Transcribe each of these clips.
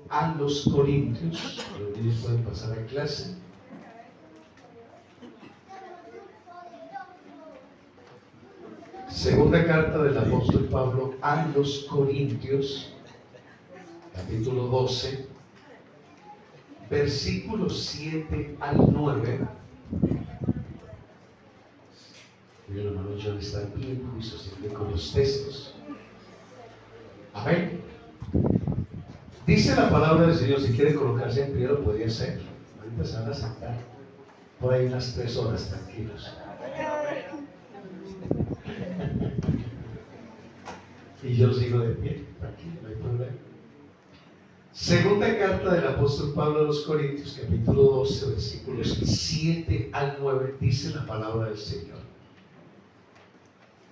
a los Corintios. Los niños pueden pasar a clase. Segunda carta del apóstol Pablo a los Corintios, capítulo 12, versículos 7 al 9. Mi hermano John está bien juicioso con los textos. Amén. Dice la palabra del Señor. Si quiere colocarse en pie, lo podría hacer. Ahorita se van a sentar por ahí unas 3 horas tranquilos. Y yo sigo de pie, tranquilo, no hay problema. Segunda carta del apóstol Pablo a los Corintios, capítulo 12, versículos 7 al 9, dice la palabra del Señor.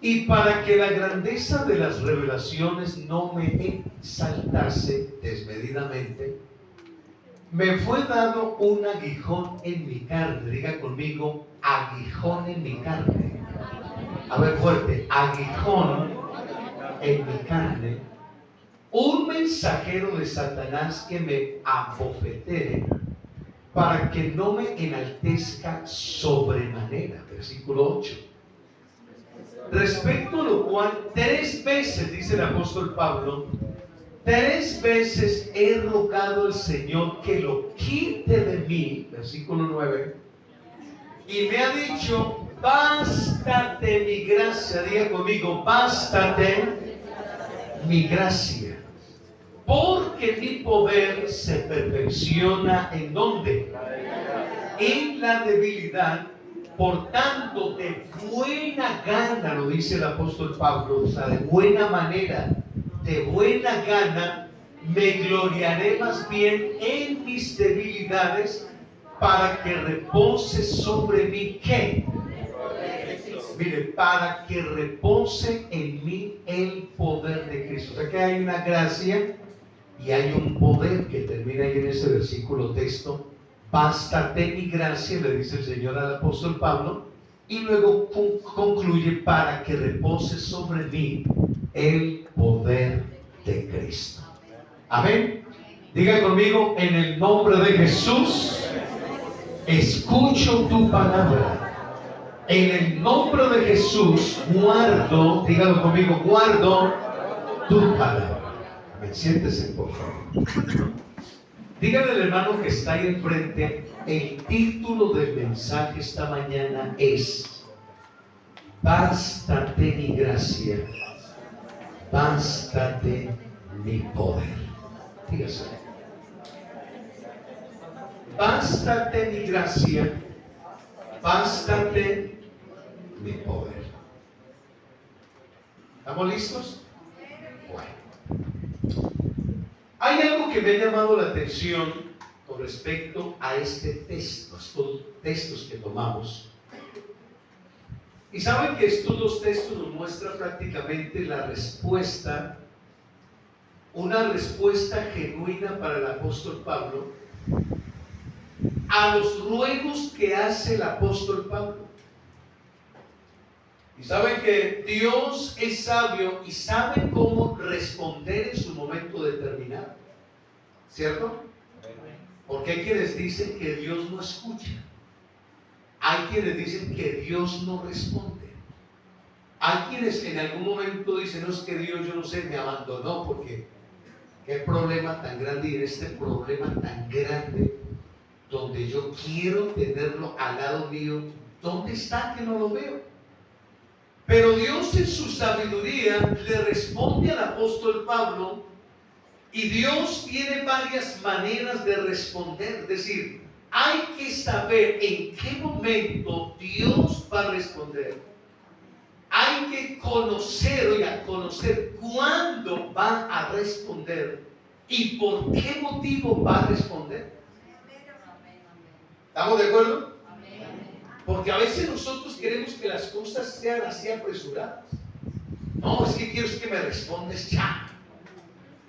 Y para que la grandeza de las revelaciones no me exaltase desmedidamente, me fue dado un aguijón en mi carne. Diga conmigo, aguijón en mi carne. A ver fuerte, aguijón en mi carne, un mensajero de Satanás que me abofetere para que no me enaltezca sobremanera. Versículo 8. Respecto a lo cual 3 veces, dice el apóstol Pablo, 3 veces he rogado al Señor que lo quite de mí, versículo 9, y me ha dicho, bástate mi gracia. Diga conmigo, bástate mi gracia, porque mi poder se perfecciona ¿en dónde? En la debilidad. Por tanto, de buena gana, lo dice el apóstol Pablo, o sea, de buena manera, de buena gana, me gloriaré más bien en mis debilidades, para que repose sobre mí, ¿qué? Mire, para que repose en mí el poder de Cristo. O sea que hay una gracia y hay un poder que termina ahí en ese versículo texto. Bástate mi gracia, le dice el Señor al apóstol Pablo, y luego concluye, para que repose sobre mí el poder de Cristo. Amén. Diga conmigo, en el nombre de Jesús, escucho tu palabra. En el nombre de Jesús, guardo, dígalo conmigo, guardo tu palabra. Amén. Siéntese, por favor. Dígale al hermano que está ahí enfrente, el título del mensaje esta mañana es: bástate mi gracia, bástate mi poder. Dígase. Bástate mi gracia, bástate mi poder. ¿Estamos listos? Bueno. Hay algo que me ha llamado la atención con respecto a este texto, estos textos que tomamos. Y saben que estos 2 textos nos muestran prácticamente la respuesta, una respuesta genuina para el apóstol Pablo a los ruegos que hace el apóstol Pablo. Y saben que Dios es sabio y sabe cómo responder en su momento determinado, ¿cierto? Porque hay quienes dicen que Dios no escucha, hay quienes dicen que Dios no responde, hay quienes en algún momento dicen, no, es que Dios, yo no sé, me abandonó, porque qué problema tan grande, y en este problema tan grande donde yo quiero tenerlo al lado mío, ¿dónde está que no lo veo? Pero Dios en su sabiduría le responde al apóstol Pablo, y Dios tiene varias maneras de responder. Es decir, hay que saber en qué momento Dios va a responder. Hay que conocer, conocer cuándo va a responder y por qué motivo va a responder. ¿Estamos de acuerdo? Porque a veces nosotros queremos que las cosas sean así apresuradas. No, es que quiero que me respondes ya.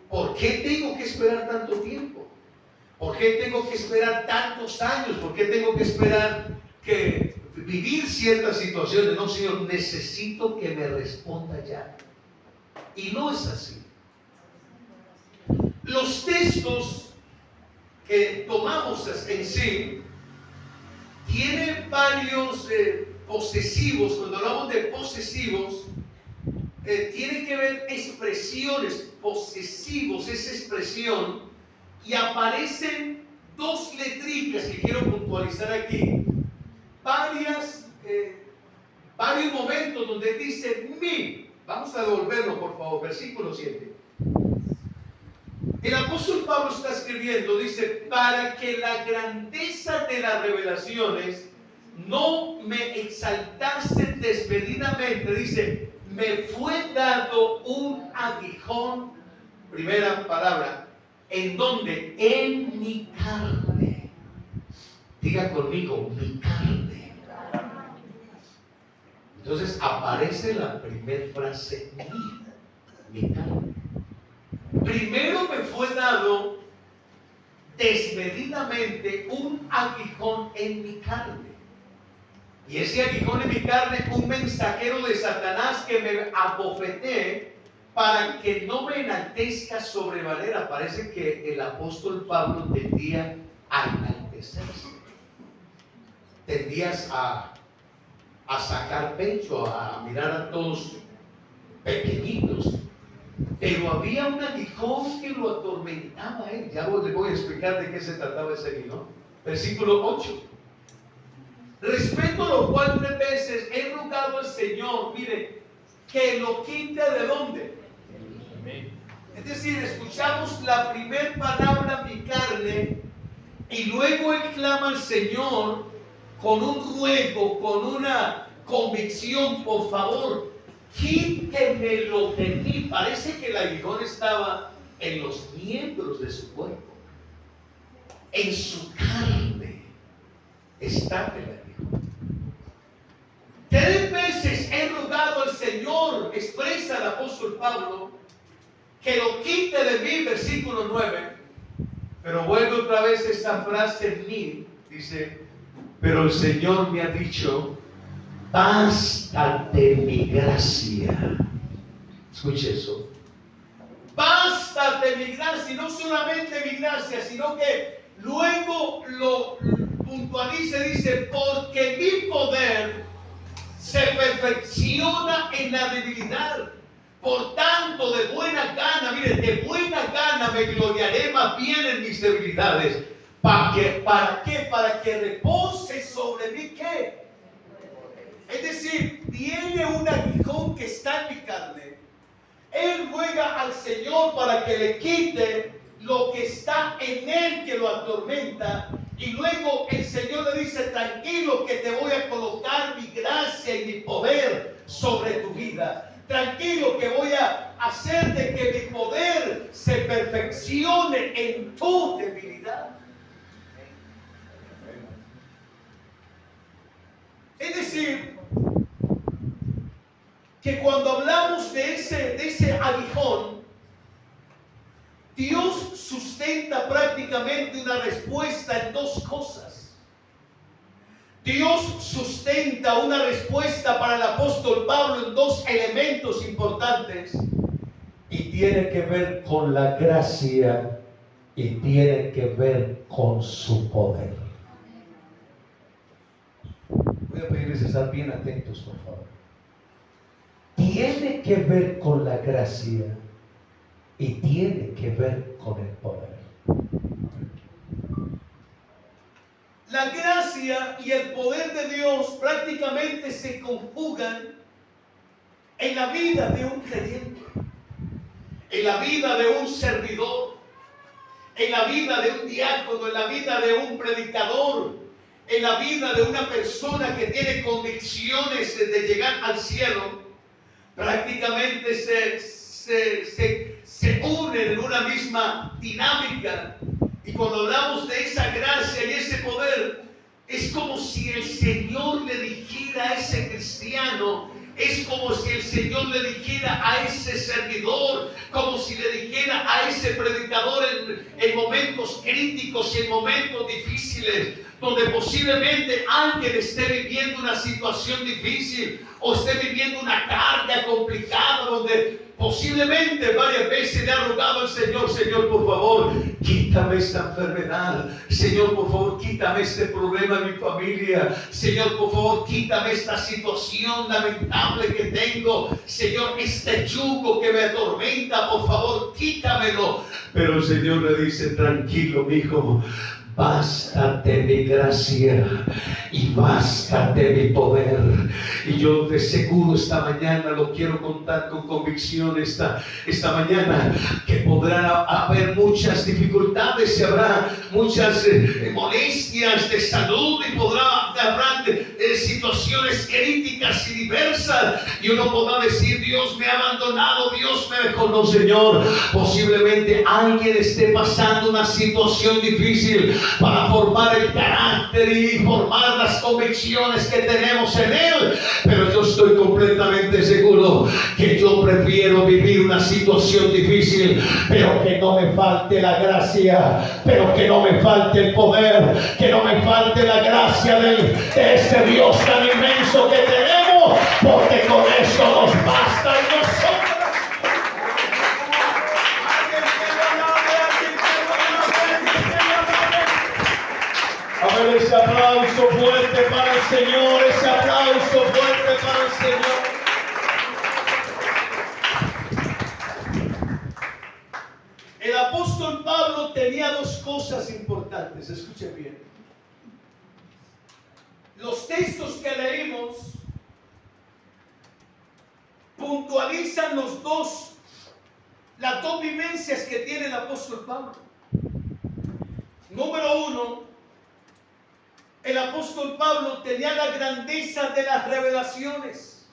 ¿Por qué tengo que esperar tanto tiempo? ¿Por qué tengo que esperar tantos años? ¿Por qué tengo que esperar que vivir ciertas situaciones? No, Señor, necesito que me responda ya. Y no es así. Los textos que tomamos en sí tiene varios posesivos. Cuando hablamos de posesivos, tiene que ver expresiones. Posesivos es expresión, y aparecen dos letricas que quiero puntualizar aquí. Varios momentos donde dice mi. Vamos a devolverlo, por favor, versículo 7. El apóstol Pablo está escribiendo, dice, para que la grandeza de las revelaciones no me exaltase desmedidamente, dice, me fue dado un aguijón, primera palabra, ¿en dónde? En mi carne. Diga conmigo, mi carne. Entonces aparece la primera frase, mi carne. Primero me fue dado desmedidamente un aguijón en mi carne. Y ese aguijón en mi carne, un mensajero de Satanás que me abofeté para que no me enaltezca sobremanera. Parece que el apóstol Pablo tendía a enaltecerse. Tendías a sacar pecho, a mirar a todos pequeñitos. Pero había un aguijón que lo atormentaba a él. Ya les voy a explicar de qué se trataba ese aguijón. Versículo 8. Respecto a lo cual 3 veces he rogado al Señor, mire, que lo quite ¿de dónde? Es decir, escuchamos la primera palabra, mi carne, y luego él clama al Señor con un ruego, con una convicción, por favor, quítemelo de mí. Parece que el aguijón estaba en los miembros de su cuerpo, en su carne está el aguijón. 3 veces he rogado al Señor, expresa el apóstol Pablo, que lo quite de mí, versículo 9. Pero vuelve otra vez esta frase en mí, dice, pero el Señor me ha dicho, bástate mi gracia. Escuche eso. Bástate mi gracia, y no solamente mi gracia, sino que luego lo puntualiza, dice, porque mi poder se perfecciona en la debilidad. Por tanto, de buena gana, miren, de buena gana me gloriaré más bien en mis debilidades. ¿Para qué? Para que repose sobre mí, ¿qué? Es decir, tiene un aguijón que está en mi carne. Él ruega al Señor para que le quite lo que está en él que lo atormenta. Y luego el Señor le dice, tranquilo que te voy a colocar mi gracia y mi poder sobre tu vida. Tranquilo que voy a hacer de que mi poder se perfeccione en tu debilidad. Es decir, que cuando hablamos de ese aguijón, Dios sustenta prácticamente una respuesta en 2 cosas. Dios sustenta una respuesta para el apóstol Pablo en 2 elementos importantes. Y tiene que ver con la gracia y tiene que ver con su poder. Voy a pedirles estar bien atentos, por favor. Tiene que ver con la gracia y tiene que ver con el poder. La gracia y el poder de Dios prácticamente se conjugan en la vida de un creyente, en la vida de un servidor, en la vida de un diácono, en la vida de un predicador, en la vida de una persona que tiene convicciones de llegar al cielo. Prácticamente se unen en una misma dinámica. Y cuando hablamos de esa gracia y ese poder, es como si el Señor le dijera a ese cristiano, es como si el Señor le dijera a ese servidor, como si le dijera a ese predicador en momentos críticos y en momentos difíciles, donde posiblemente alguien esté viviendo una situación difícil o esté viviendo una carga complicada, donde Posiblemente varias veces le ha rogado al Señor: Señor, por favor, quítame esta enfermedad. Señor, por favor, quítame este problema en mi familia. Señor, por favor, quítame esta situación lamentable que tengo. Señor, este yugo que me atormenta, por favor, quítamelo. Pero el Señor le dice: tranquilo, mi hijo. Bástate mi gracia y bástate mi poder. Y yo de seguro esta mañana lo quiero contar con convicción esta mañana, que podrá haber muchas dificultades y habrá muchas molestias de salud, y habrá situaciones críticas y diversas, y uno podrá decir: Dios me ha abandonado, Dios me dejó. No, Señor, posiblemente alguien esté pasando una situación difícil para formar el carácter y formar las convicciones que tenemos en Él. Pero yo estoy completamente seguro que yo prefiero vivir una situación difícil, pero que no me falte la gracia, pero que no me falte el poder, que no me falte la gracia de este Dios tan inmenso que tenemos, porque con esto nos basta y nos sobra. A ver, ese aplauso fuerte para el Señor, ese aplauso fuerte para el Señor. El apóstol Pablo tenía dos cosas importantes, escuchen bien. Los textos que leímos puntualizan las dos vivencias que tiene el apóstol Pablo. Número uno, el apóstol Pablo tenía la grandeza de las revelaciones.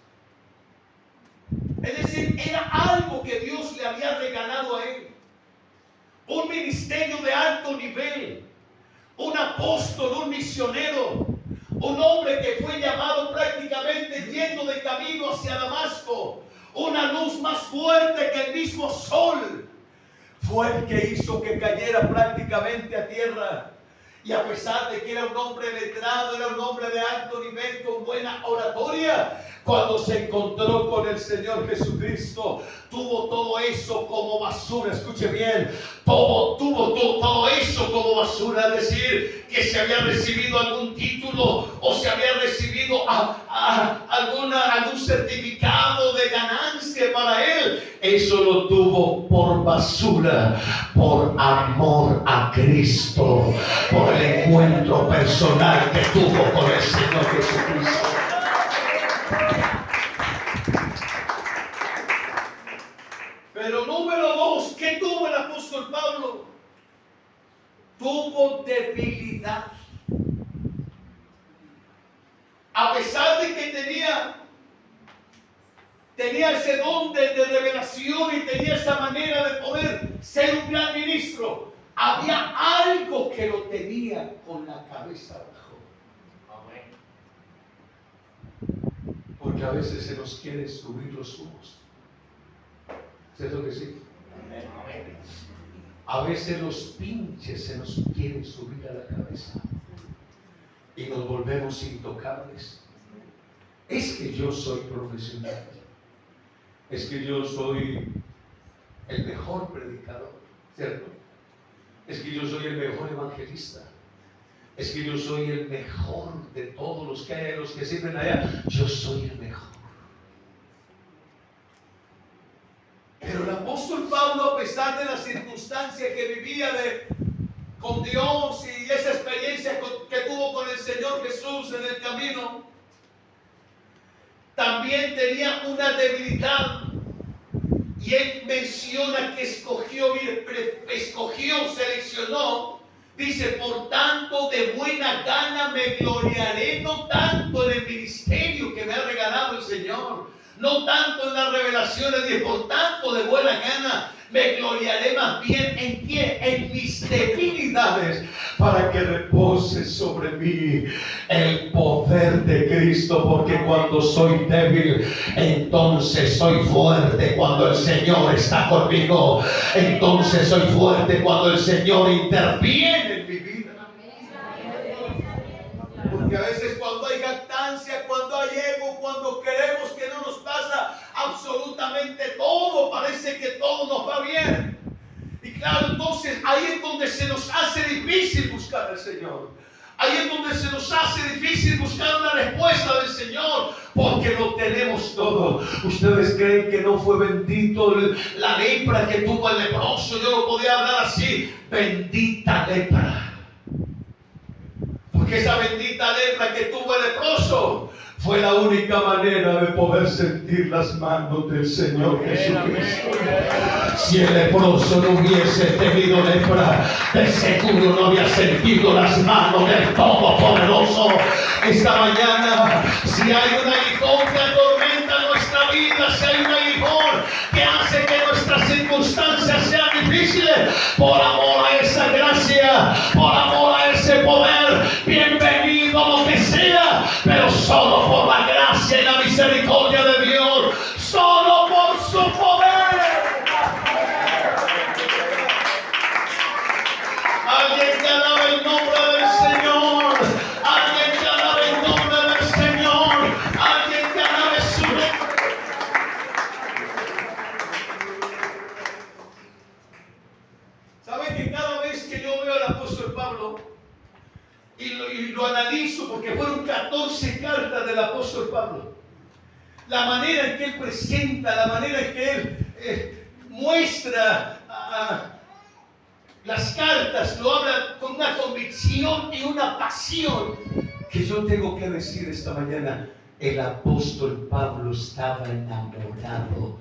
Es decir, era algo que Dios le había regalado a él. Un ministerio de alto nivel, un apóstol, un misionero, un hombre que fue llamado prácticamente yendo de camino hacia Damasco. Una luz más fuerte que el mismo sol fue el que hizo que cayera prácticamente a tierra. Y a pesar de que era un hombre letrado, era un hombre de alto nivel, con buena oratoria, cuando se encontró con el Señor Jesucristo, tuvo todo eso como basura. Escuche bien, tuvo todo eso como basura. Es decir, que se había recibido algún título o se había recibido algún certificado de ganancia para él. Eso lo tuvo por basura, por amor a Cristo, por el encuentro personal que tuvo con el Señor Jesucristo. Pero número dos, ¿qué tuvo el apóstol Pablo? Tuvo debilidad. A pesar de que tenía ese don de revelación y tenía esa manera de poder ser un gran ministro, había algo que lo tenía con la cabeza abajo. Porque a veces se nos quiere subir los humos. ¿Cierto que sí? A veces los pinches se nos quieren subir a la cabeza y nos volvemos intocables. Es que yo soy profesional. Es que yo soy el mejor predicador, ¿cierto? Es que yo soy el mejor evangelista. Es que yo soy el mejor de todos los que hay, los que sirven allá. Yo soy el mejor. Pero el apóstol Pablo, a pesar de la circunstancia que vivía con Dios y esa experiencia que tuvo con el Señor Jesús en el camino, también tenía una debilidad. Y él menciona que seleccionó, dice: por tanto, de buena gana me gloriaré, no tanto en el ministerio que me ha regalado el Señor, no tanto en las revelaciones, y por tanto, de buena gana me gloriaré más bien en ¿qué? En mis debilidades, para que repose sobre mí el poder de Cristo. Porque cuando soy débil, entonces soy fuerte. Cuando el Señor está conmigo, entonces soy fuerte. Cuando el Señor interviene en mi vida. Porque a veces cuando hay jactancia, cuando hay ego, cuando queremos que no nos pasa absolutamente todo, parece que todo nos va bien. Y claro, entonces ahí es donde se nos hace difícil buscar al Señor. Ahí es donde se nos hace difícil buscar una respuesta del Señor, porque lo tenemos todo. ¿Ustedes creen que no fue bendito la lepra que tuvo el leproso? Yo lo podía hablar así: bendita lepra. Porque esa bendita lepra que tuvo el leproso fue la única manera de poder sentir las manos del Señor Jesucristo. Si el leproso no hubiese tenido lepra, de seguro no había sentido las manos del Todopoderoso. Esta mañana, si hay un aguijón que atormenta nuestra vida, si hay un aguijón que hace que nuestras circunstancias sean difíciles, por amor a esa gracia, por amor a ese poder, bienvenido lo que sea, pero solo por la gracia y la misericordia de Dios, solo por su poder. Alguien que alabe el nombre del Señor, alguien que alabe el nombre del Señor, alguien que alabe su nombre. ¿Saben que cada vez que yo veo al apóstol Pablo y lo analizo, porque fueron 14 cartas del apóstol Pablo, la manera en que él presenta, la manera en que él muestra las cartas, lo habla con una convicción y una pasión, que yo tengo que decir esta mañana: el apóstol Pablo estaba enamorado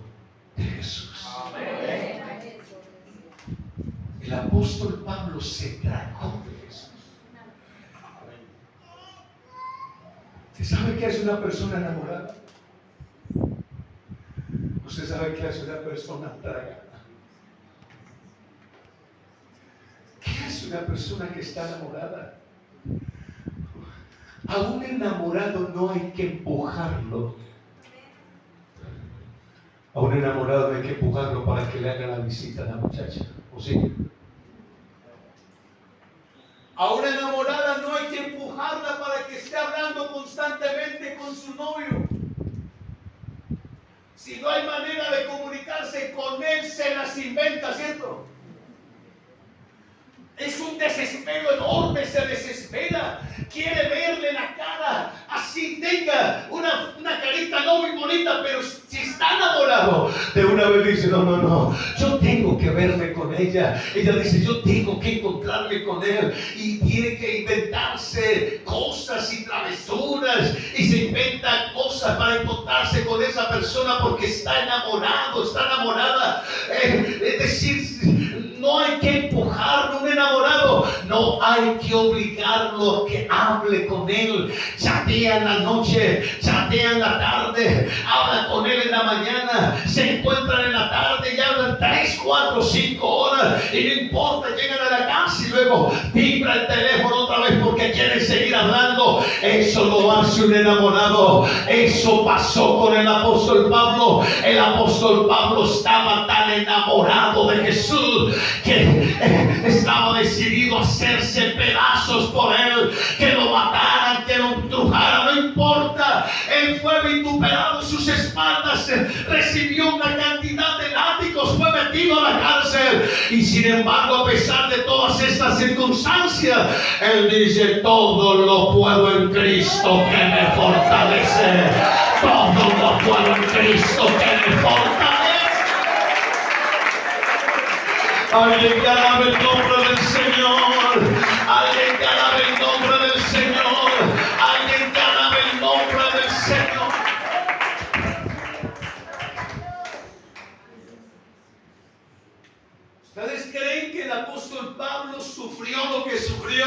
de Jesús. Amén. El apóstol Pablo se tragó de Jesús. ¿Usted sabe qué es una persona enamorada? ¿Usted sabe qué es una persona tragada? ¿Qué es una persona que está enamorada? A un enamorado no hay que empujarlo. A un enamorado hay que empujarlo para que le haga la visita a la muchacha. ¿O sí? A una enamorada no hay que empujarla para que esté hablando constantemente con su novio. Si no hay manera de comunicarse con él, se las inventa, ¿cierto? Es un desespero enorme, se desespera, quiere verle la cara, así tenga una carita no muy bonita, pero si está enamorado, De una vez dice: no, yo tengo que verme con ella. Ella dice: yo tengo que encontrarme con él. Y tiene que inventarse cosas y travesuras, y se inventa cosas para encontrarse con esa persona porque está enamorado, está enamorada. Es decir, no hay que empujarlo. Un enamorado no hay que obligarlo a que hable con él. Chatea en la noche, chatea en la tarde, habla con él en la mañana, se encuentran en la tarde y hablan 3, 4, 5 horas, y no importa, llegan a la casa y luego vibra el teléfono otra vez porque quieren seguir hablando. Eso lo hace un enamorado. Eso pasó con el apóstol Pablo. El apóstol Pablo estaba tan enamorado de Jesús que estaba decidido a hacerse pedazos por él, que lo mataran, que lo trujaran, no importa. Él fue vituperado en sus espaldas, recibió una cantidad de látigos, fue metido a la cárcel, y sin embargo, a pesar de todas estas circunstancias, él dice: todo lo puedo en Cristo que me fortalece. Todo lo puedo en Cristo que me fortalece. Alguien que alabe el nombre del Señor. Alguien que alabe el nombre del Señor. Alguien que alabe el nombre del Señor. ¿Ustedes creen que el apóstol Pablo sufrió lo que sufrió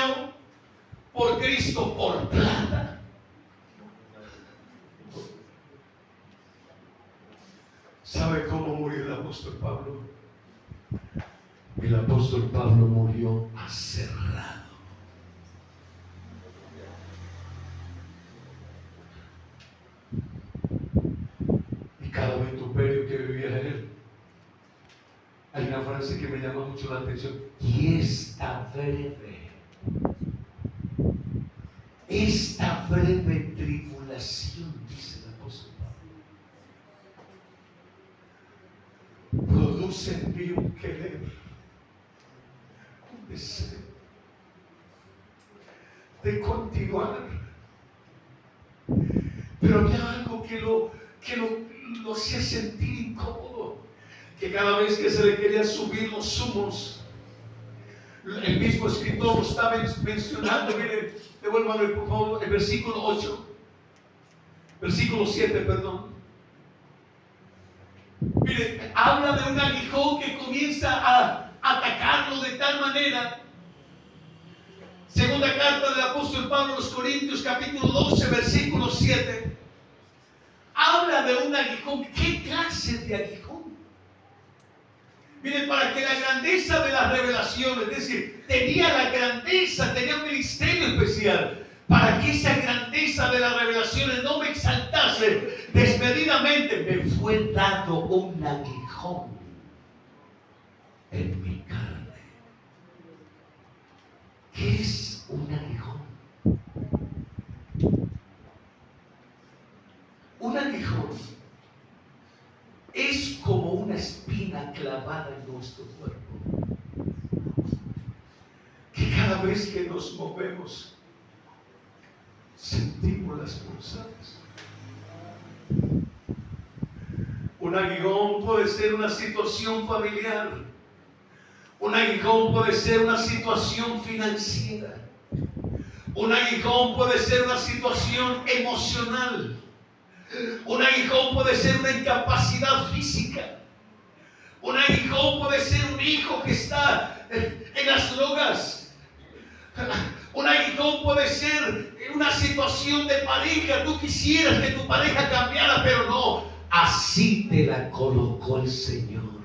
por Cristo, por plata? ¿Sabe cómo murió el apóstol Pablo? El apóstol Pablo murió aserrado. Y cada vituperio que vivía él, hay una frase que me llama mucho la atención: y esta breve tribulación, dice el apóstol Pablo. produce en mí un querer, un deseo de continuar. Pero había algo que lo hacía sentir incómodo, que cada vez que se le quería subir los humos, el mismo escritor lo estaba mencionando. Miren, devuélvame por favor el versículo 8, versículo 7, perdón. Miren, habla de un aguijón que comienza a atacarlo de tal manera. Segunda carta del apóstol Pablo a los Corintios, capítulo 12, versículo 7. Habla de un aguijón. ¿Qué clase de aguijón? Miren, para que la grandeza de las revelaciones, es decir, tenía la grandeza, tenía un ministerio especial, para que esa grandeza de las revelaciones no me exaltase desmedidamente, me fue dado un aguijón en mi carne. ¿Qué es un aguijón? Un aguijón es como una espina clavada en nuestro cuerpo, que cada vez que nos movemos sentimos las punzadas. Un aguijón puede ser una situación familiar. Un aguijón puede ser una situación financiera. Un aguijón puede ser una situación emocional. Un aguijón puede ser una incapacidad física. Un aguijón puede ser un hijo que está en las drogas. Un aguijón puede ser una situación de pareja. Tú quisieras que tu pareja cambiara, pero no. Así te la colocó el Señor.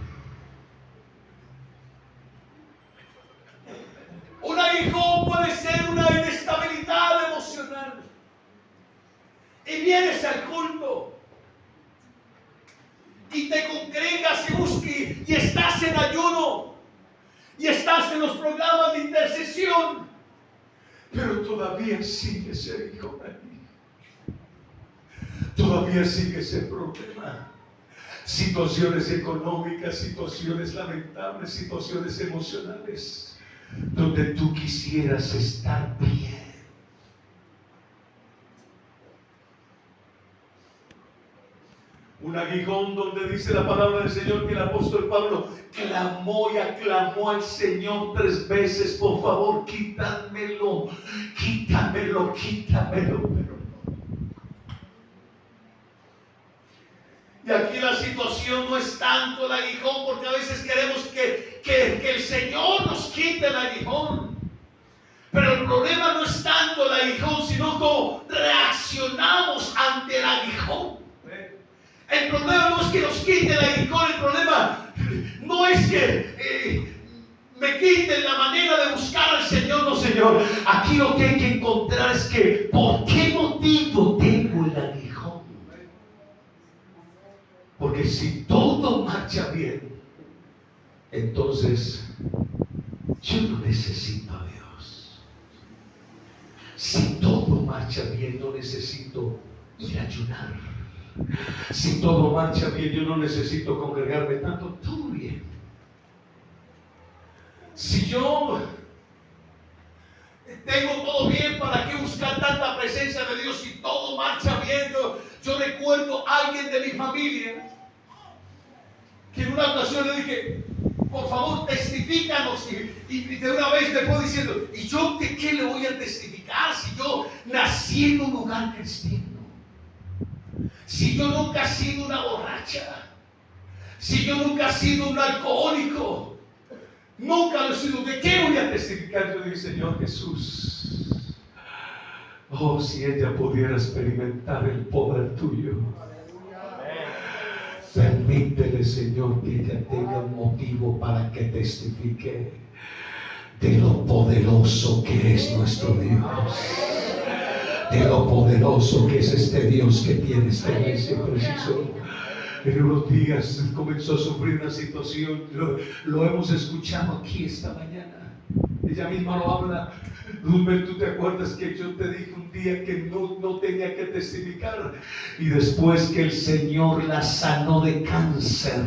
Un aguijón puede ser una inestabilidad emocional. Y vienes al culto y te congregas y estás en ayuno y estás en los programas de intercesión, pero todavía sigue ese aguijón ahí. Todavía sigue ese problema. Situaciones económicas, situaciones lamentables, situaciones emocionales, donde tú quisieras estar bien. Un aguijón donde dice la palabra del Señor que el apóstol Pablo clamó y aclamó al Señor 3 veces: por favor, quítamelo, quítamelo, quítamelo. Pero no. Y aquí la situación no es tanto el aguijón, porque a veces queremos que el Señor nos quite el aguijón. Pero el problema no es tanto el aguijón, sino cómo reaccionamos ante el aguijón. El problema no es que nos quiten el aguijón, el problema no es que me quiten la manera de buscar al Señor. No, Señor, aquí lo que hay que encontrar es que ¿por qué motivo tengo el aguijón? Porque si todo marcha bien, entonces yo no necesito a Dios. Si todo marcha bien, no necesito ir a ayunar. Si todo marcha bien, yo no necesito congregarme tanto. Todo bien. Si yo tengo todo bien, ¿para qué buscar tanta presencia de Dios si todo marcha bien? Yo recuerdo a alguien de mi familia que en una ocasión le dije: por favor, testifícanos. Y de una vez me fue diciendo: ¿y yo de qué le voy a testificar si yo nací en un lugar cristiano? Si yo nunca he sido una borracha, si yo nunca he sido un alcohólico, nunca lo he sido, ¿de qué voy a testificar? Yo dije: Señor Jesús, oh, si ella pudiera experimentar el poder tuyo. Permítele, Señor, que ella tenga un motivo para que testifique de lo poderoso que es nuestro Dios, de lo poderoso que es este Dios que tiene esta iglesia preciso. En unos días comenzó a sufrir una situación, lo hemos escuchado aquí esta mañana. Ella misma lo habla. Rubén, ¿tú te acuerdas que yo te dije un día que no tenía que testificar? Y después que el Señor la sanó de cáncer,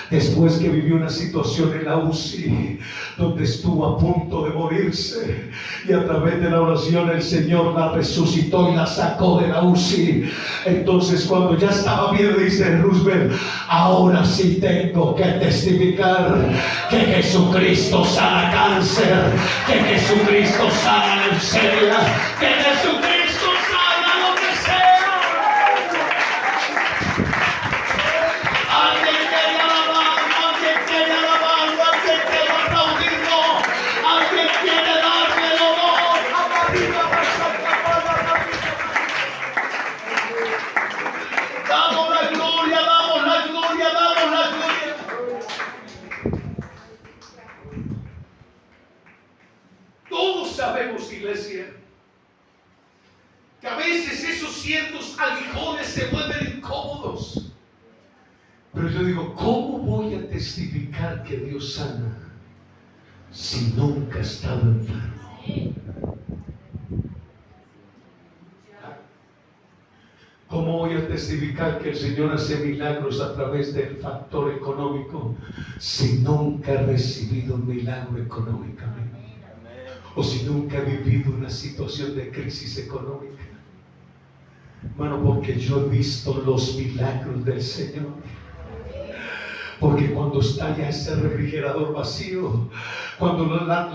Después que vivió una situación en la UCI donde estuvo a punto de morirse, y a través de la oración el Señor la resucitó y la sacó de la UCI. Entonces cuando ya estaba bien, dice Roosevelt: ahora sí tengo que testificar que Jesucristo sana cáncer, que Jesucristo sana leucemia, que Jesucristo sana lo que sea. Alguien quiere alabar, alguien quiere alabarlo, alguien quiere aplaudirlo, alguien quiere darle el honor. Damos la gloria, damos la gloria, damos la gloria. Todos sabemos, iglesia, que a veces esos ciertos aguijones se vuelven incómodos. Pero yo digo, ¿cómo voy a testificar que Dios sana si nunca he estado enfermo? ¿Cómo voy a testificar que el Señor hace milagros a través del factor económico si nunca he recibido un milagro económicamente? O si nunca he vivido una situación de crisis económica. Hermano, porque yo he visto los milagros del Señor. Porque cuando está ya ese refrigerador vacío, cuando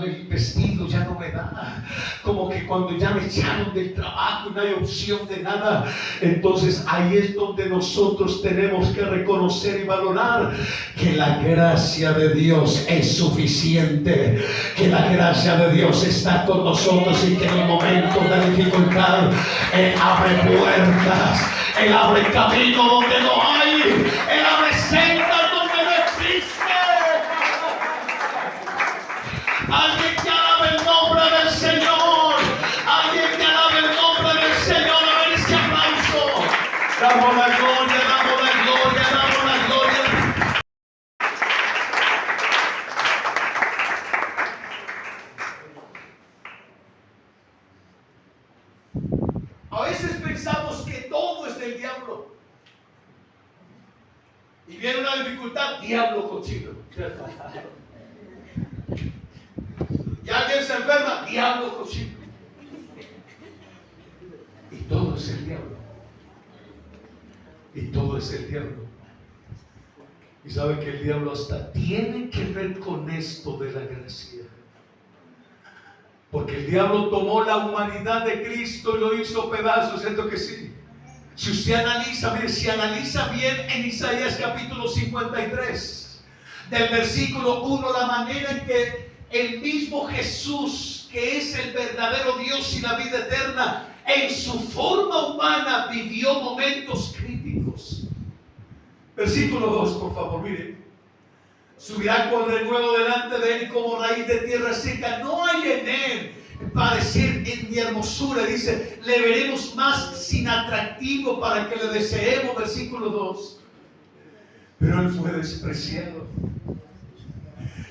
el vestido ya no me da, como que cuando ya me echaron del trabajo y no hay opción de nada, entonces ahí es donde nosotros tenemos que reconocer y valorar que la gracia de Dios es suficiente, que la gracia de Dios está con nosotros y que en el momento de dificultad Él abre puertas, Él abre camino donde no hay, Él abre sendas. Alguien que alabe el nombre del Señor, alguien que alabe el nombre del Señor. A ver ese aplauso. Damos la gloria, damos la gloria, damos la gloria. A veces pensamos que todo es del diablo. Y viene una dificultad: diablo cochino. Y alguien se enferma: diablo cochino. Y todo es el diablo. Y todo es el diablo. Y sabe que el diablo hasta tiene que ver con esto de la gracia. Porque el diablo tomó la humanidad de Cristo y lo hizo pedazos, ¿cierto que sí? Si usted analiza, mire, si analiza bien en Isaías capítulo 53, del versículo 1, la manera en que el mismo Jesús, que es el verdadero Dios y la vida eterna, en su forma humana vivió momentos críticos. Versículo 2, por favor, mire. Subirá con renuevo delante de él como raíz de tierra seca. No hay en él parecer en mi hermosura. Dice, le veremos más sin atractivo para que le deseemos. Versículo 2. Pero él fue despreciado.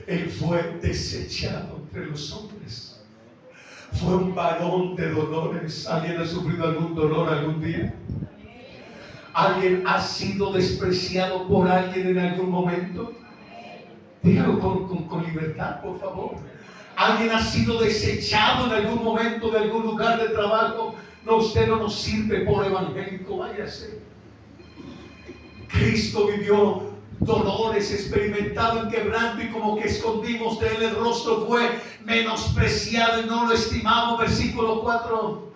Él fue desechado entre los hombres. Fue un varón de dolores. ¿Alguien ha sufrido algún dolor algún día? ¿Alguien ha sido despreciado por alguien en algún momento? Dígalo con libertad, por favor. ¿Alguien ha sido desechado en algún momento de algún lugar de trabajo? No, usted no nos sirve por evangélico, váyase. Cristo vivió dolores, experimentado en quebranto, y como que escondimos de él el rostro, fue menospreciado y no lo estimamos. Versículo 4.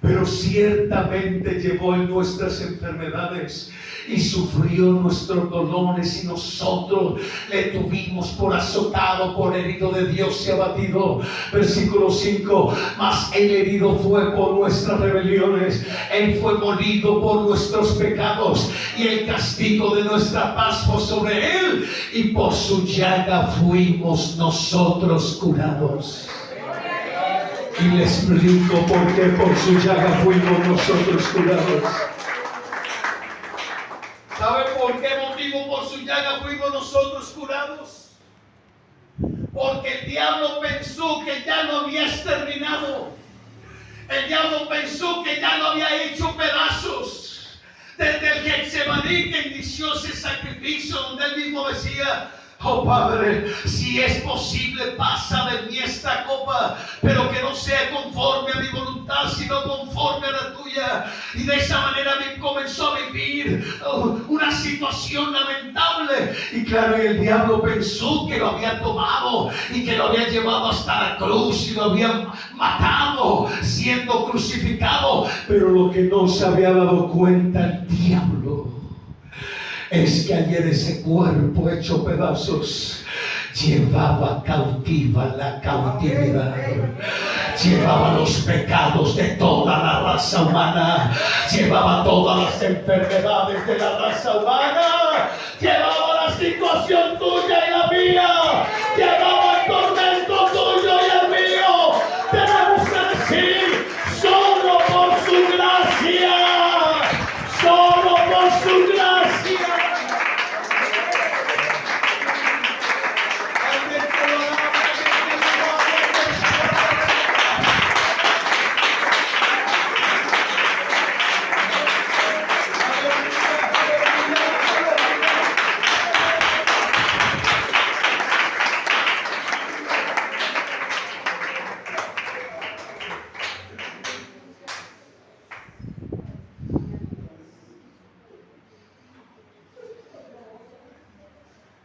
Pero ciertamente llevó en nuestras enfermedades y sufrió nuestros dolores, y nosotros le tuvimos por azotado, por herido de Dios y abatido. Versículo 5. Mas el herido fue por nuestras rebeliones, él fue molido por nuestros pecados, y el castigo de nuestra paz fue sobre él, y por su llaga fuimos nosotros curados. Y le explico por qué por su llaga fuimos nosotros curados. ¿Sabe por qué motivo por su llaga fuimos nosotros curados? Porque el diablo pensó que ya lo había exterminado. El diablo pensó que ya lo había hecho pedazos. desde el Getsemaní que inició ese sacrificio, donde él mismo decía: oh Padre, si es posible, pasa de mí esta copa, pero que no sea conforme a mi voluntad, sino conforme a la tuya. Y de esa manera comenzó a vivir una situación lamentable. Y claro, y el diablo pensó que lo había tomado y que lo había llevado hasta la cruz y lo había matado siendo crucificado. Pero lo que no se había dado cuenta el diablo es que ayer ese cuerpo hecho pedazos llevaba cautiva la cautividad, llevaba los pecados de toda la raza humana, llevaba todas las enfermedades de la raza humana, llevaba la situación tuya y la mía, llevaba el tormento tuyo y el mío. Tenemos que decir: solo por su gracia, solo por su gracia.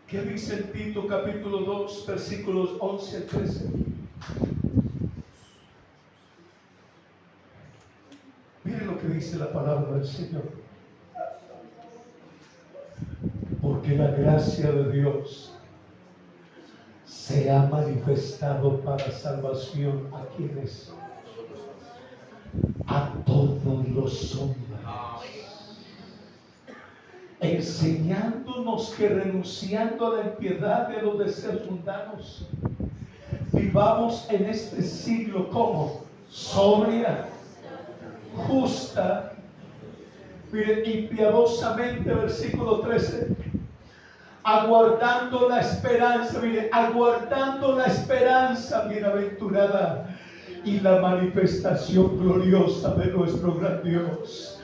¿Qué dice en Tito capítulo 2, versículos 11 al 13? Miren lo que dice la palabra del Señor. Porque la gracia de Dios se ha manifestado para salvación ¿a quiénes? A todos los hombres, enseñándonos que renunciando a la impiedad de los deseos mundanos, vivamos en este siglo como sobria, justa, y piadosamente, versículo 13, aguardando la esperanza, mire, aguardando la esperanza bienaventurada y la manifestación gloriosa de nuestro gran Dios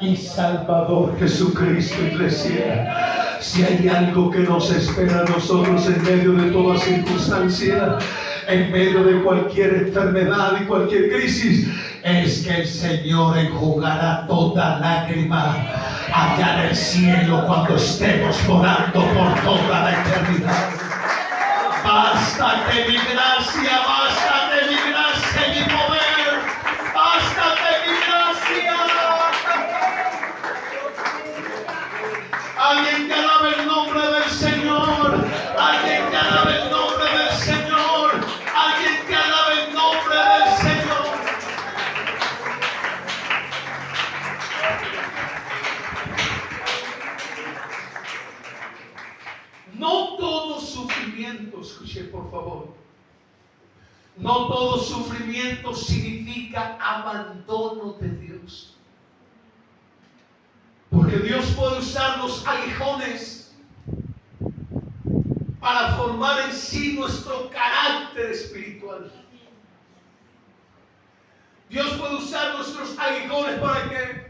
y Salvador Jesucristo. Iglesia, si hay algo que nos espera a nosotros en medio de toda circunstancia, en medio de cualquier enfermedad y cualquier crisis, es que el Señor enjugará toda lágrima allá en el cielo cuando estemos orando por toda la eternidad. Bástate mi gracia, bástate mi gracia y mi poder, bástate mi gracia. Alguien que alabe el nombre del Señor, alguien que alabe el nombre del Señor, alguien que alabe el nombre del Señor. No todo sufrimiento, escuche por favor, no todo sufrimiento significa abandono de Dios. Porque Dios puede usar los aguijones para formar en sí nuestro carácter espiritual. Dios puede usar nuestros aguijones para que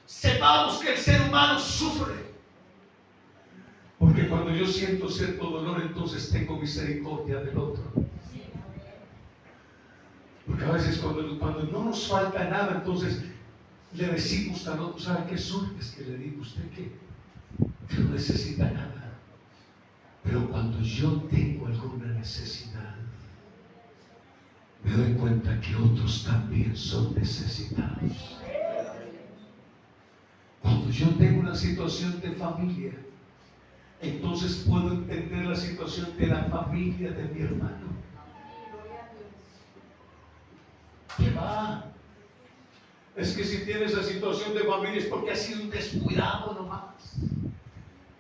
sepamos que el ser humano sufre. Porque cuando yo siento cierto dolor, entonces tengo misericordia del otro. Porque a veces cuando no nos falta nada, entonces le decimos al otro: ¿sabe qué suerte es que le digo a usted que no necesita nada? Pero cuando yo tengo alguna necesidad, me doy cuenta que otros también son necesitados. Cuando yo tengo una situación de familia, entonces puedo entender la situación de la familia de mi hermano. ¿Qué va? Es que si tienes la situación de familia es porque has sido un descuidado nomás.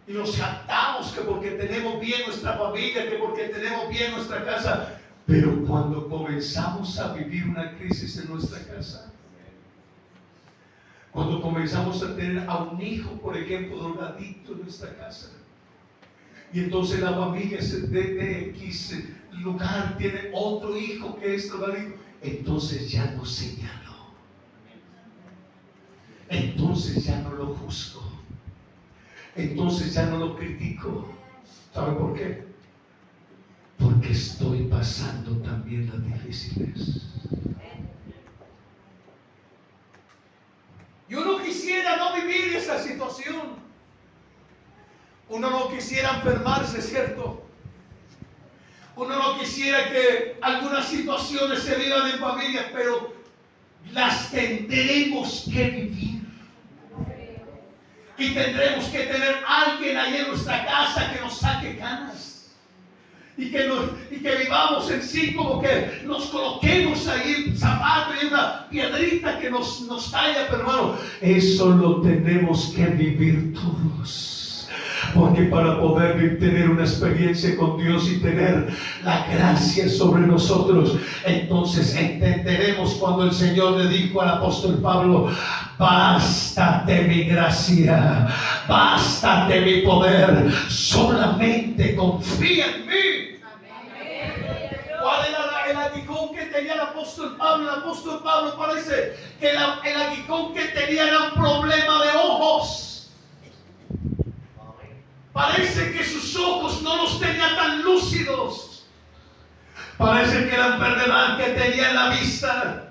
Y nos jactamos que porque tenemos bien nuestra familia, que porque tenemos bien nuestra casa. Pero cuando comenzamos a vivir una crisis en nuestra casa, cuando comenzamos a tener a un hijo, por ejemplo, drogadicto en nuestra casa, y entonces la familia de X lugar tiene otro hijo que es drogadicto, entonces ya no señaló. entonces ya no lo juzgo, entonces ya no lo critico. ¿Sabe por qué? Porque estoy pasando también las difíciles. Y uno quisiera no vivir esa situación. Uno no quisiera enfermarse, ¿cierto? Uno no quisiera que algunas situaciones se vivan en familias, pero las tendremos que vivir. Y tendremos que tener alguien ahí en nuestra casa que nos saque canas. Y que vivamos en sí, como que nos coloquemos ahí un zapato y una piedrita que nos talla, pero hermano, eso lo tenemos que vivir todos. Porque para poder tener una experiencia con Dios y tener la gracia sobre nosotros, entonces entenderemos cuando el Señor le dijo al apóstol Pablo: bástate mi gracia, bástate mi poder, solamente confía en mí. ¿Cuál era el aguijón que tenía el apóstol Pablo? El apóstol Pablo parece que el aguijón que tenía era un problema de ojos. Parece que sus ojos no los tenía tan lúcidos. Parece que la enfermedad que tenía en la vista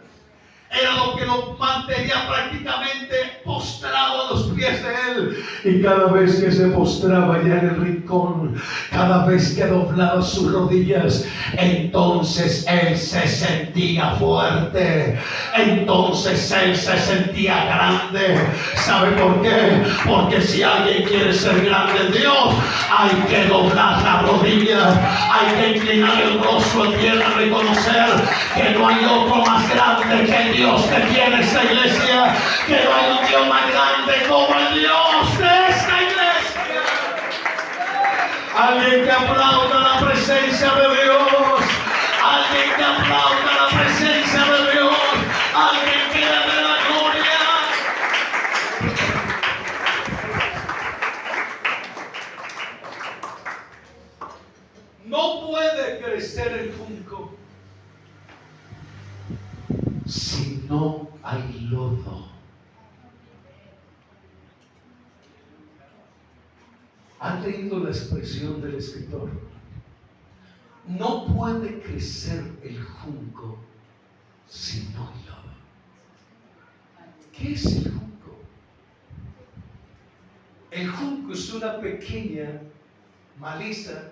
era lo que lo mantenía prácticamente postrado a los pies de él. Y cada vez que se postraba ya en el rincón, cada vez que doblaba sus rodillas, entonces él se sentía fuerte, entonces él se sentía grande. ¿Sabe por qué? Porque si alguien quiere ser grande en Dios, hay que doblar la rodilla, hay que inclinar el rostro en tierra, reconocer que no hay otro más grande que el Dios que tiene esta iglesia, que no hay un Dios más grande como el Dios de esta iglesia. Alguien que aplauda la presencia de Dios, alguien que aplauda la presencia de Dios, alguien que le dé la gloria. No puede crecer el junco si no hay lodo. ¿Han leído la expresión del escritor? No puede crecer el junco si no hay lodo. ¿Qué es el junco? El junco es una pequeña maleza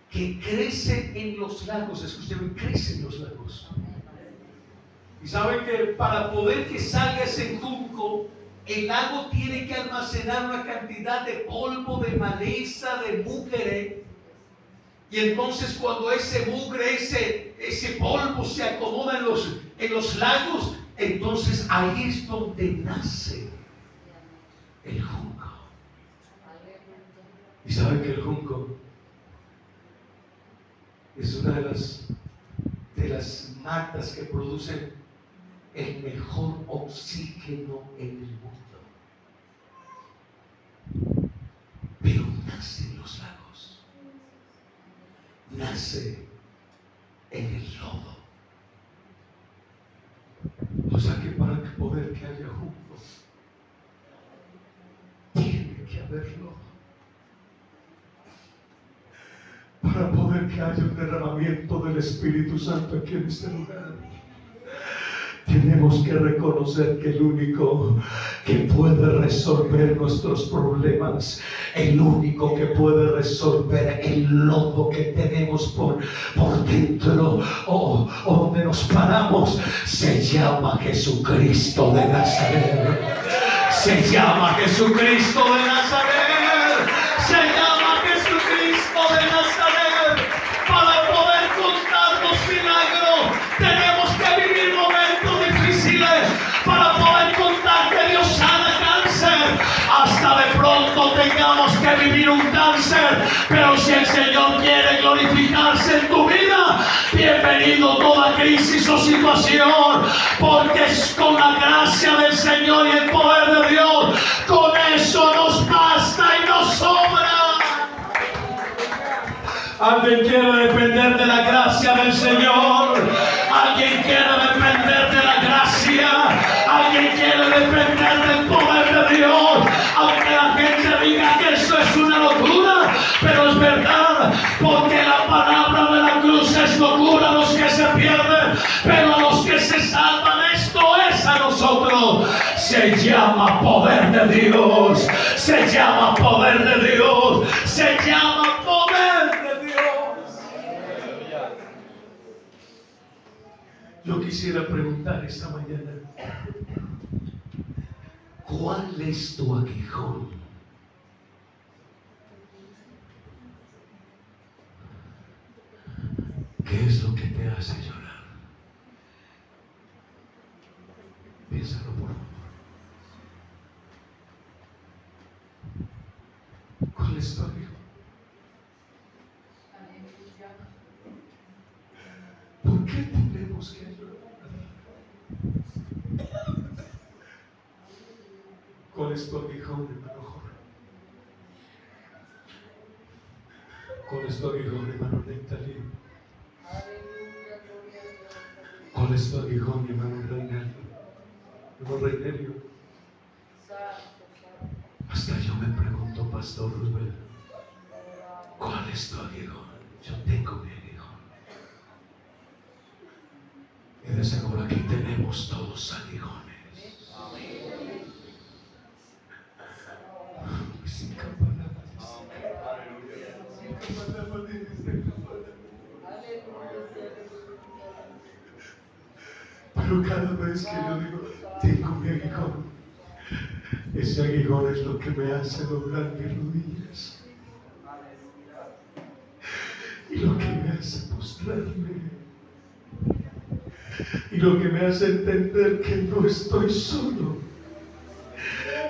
que crece en los lagos. Escuchen, crece en los lagos. Y saben que para poder que salga ese junco, el lago tiene que almacenar una cantidad de polvo, de maleza, de mugre. Y entonces cuando ese mugre, ese polvo se acomoda en los lagos, entonces ahí es donde nace el junco. Y saben que el junco es una de las matas que producen el mejor oxígeno en el mundo. Pero nace en los lagos, nace en el lodo. O sea que para poder que haya junco, tiene que haber lodo. Para poder que haya un derramamiento del Espíritu Santo aquí en este lugar, tenemos que reconocer que el único que puede resolver nuestros problemas, el único que puede resolver el lodo que tenemos por dentro o donde nos paramos, se llama Jesucristo de Nazaret. Se llama Jesucristo de Nazaret. Se llama Jesucristo de Nazaret. Para poder contar los milagros, tenemos que vivir momentos difíciles. Para poder contar que Dios sana cáncer, hasta de pronto tengamos que vivir un cáncer. Pero si el Señor quiere glorificarse en tu vida, bienvenido toda crisis o situación, porque es con la gracia del Señor y el poder de Dios, con eso nos basta y nos sobra. Alguien quiere depender de la gracia del Señor. Alguien quiere depender de la gracia. Alguien quiere depender del poder pero a los que se salvan, esto es a nosotros. Se llama poder de Dios, se llama poder de Dios, se llama poder de Dios. Yo quisiera preguntar esta mañana, ¿cuál es tu aguijón? ¿Qué es lo que te hace llorar? Piénsalo, por favor. ¿Cuál es tu aguijón? ¿Por qué tenemos que llorar? ¿Cuál es tu aguijón, hermano Jorge? ¿Cuál es tu aguijón, hermano Nectalí? ¿Cuál es tu aguijón, hermano Reinaldo? Hermano Reinerio. Hasta yo me pregunto, Pastor Rubén, ¿cuál es tu aguijón? Yo tengo mi aguijón. Y de seguro aquí tenemos todos aguijones. Pero cada vez que yo digo, tengo mi aguijón, ese aguijón es lo que me hace doblar mis rodillas y lo que me hace postrarme y lo que me hace entender que no estoy solo,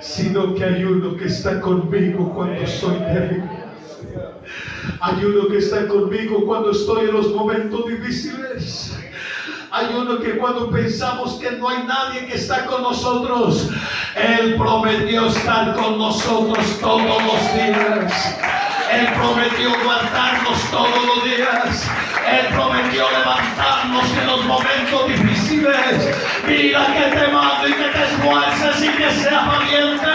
sino que hay uno que está conmigo cuando soy débil. Hay uno que está conmigo cuando estoy en los momentos difíciles. Hay uno que cuando pensamos que no hay nadie que está con nosotros, Él prometió estar con nosotros todos los días. Él prometió guardarnos todos los días. Él prometió levantarnos en los momentos difíciles. Mira que te mando y que te esfuerces y que seas valiente.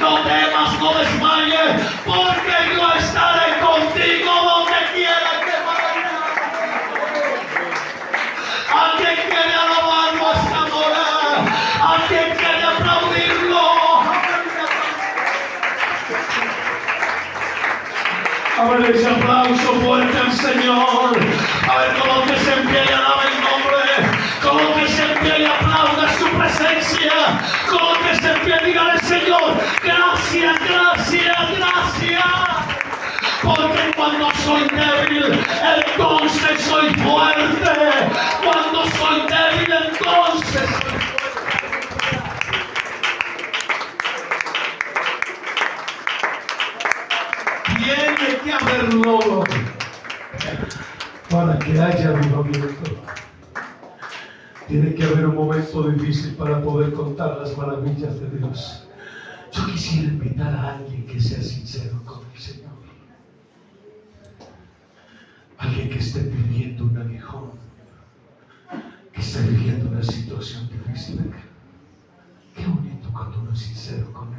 No temas, no desmayes, porque yo estaré contigo donde quiera que vayas. ¿A quién quiere alabarlo hasta morar? ¿A quién quiere aplaudirlo? A ver ese aplauso fuerte al Señor. A ver, colóquese en pie y alaba el nombre. Colóquese en pie y aplauda su presencia. Colóquese en pie y dígale, Señor, gracias, gracias, gracias. Porque cuando soy débil, entonces soy fuerte. Cuando soy débil, entonces soy fuerte. Tiene que haberlo para que haya avivamiento. Tiene que haber un momento difícil para poder contar las maravillas de Dios. Yo quisiera invitar a alguien que sea sincero con el Señor. Alguien que esté viviendo un aguijón, que esté viviendo una situación difícil acá. Qué bonito cuando uno es sincero con Él.